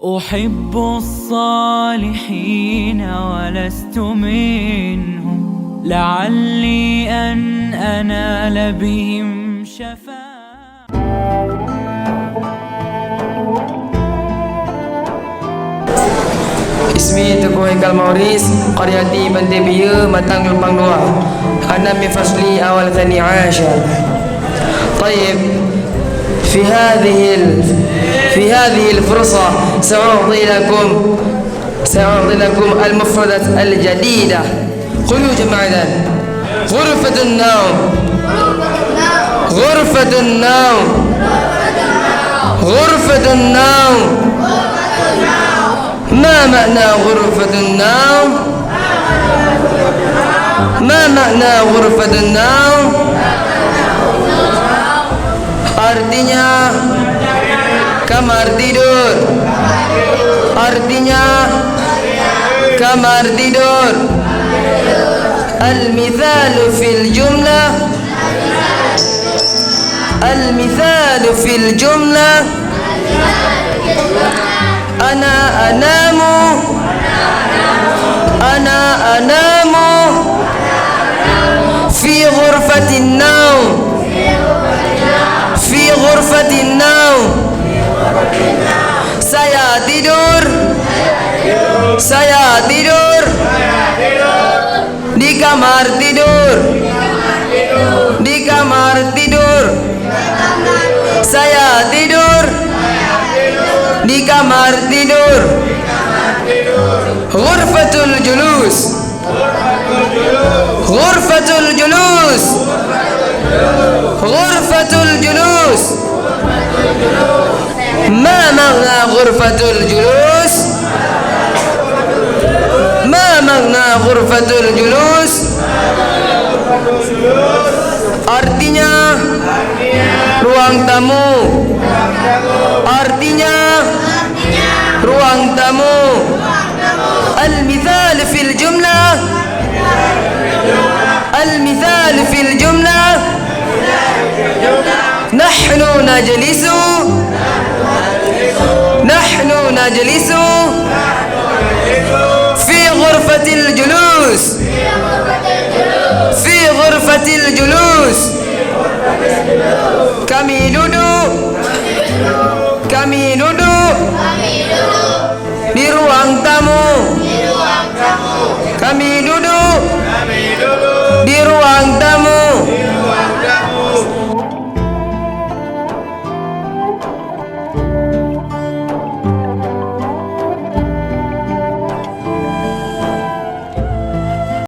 أحب الصالحين ولست منهم، لعلي أن أنال بهم شفاعة. اسمي Teguh Haikal Mauris, qaryati Bantai Biya, Matang Lempang 2. أنا من فصلي أول ثاني عاشر. طيب، في هذه الفرصة سأعطي لكم المفردة الجديدة. قولوا جماعة: غرفة النوم. غرفة النوم. غرفة النوم. ما معنى غرفة النوم؟ ما معنى غرفة النوم؟ Artinya kamar tidur. Artinya kamar tidur. Al-mithalu fil jumlah. Al-mithalu fil jumlah. Ana anamu. Ana anamu fi ghurfatin naum. Fi ghurfatin naum. Saya tidur. Saya tidur di kamar tidur. Di kamar tidur. Saya tidur di kamar tidur. Ghurfatul julus. Ghurfatul julus. Ghurfatul julus. ما معنى غرفة الجلوس؟ ما معنى غرفة الجلوس؟ Artinya ruang tamu. Artinya ruang tamu. Al-mithal fil jumlah. Al-mithal fil jumlah. نحن نجلس. نحن نجلس في غرفة الجلوس. في غرفة الجلوس. Kami duduk. Kami duduk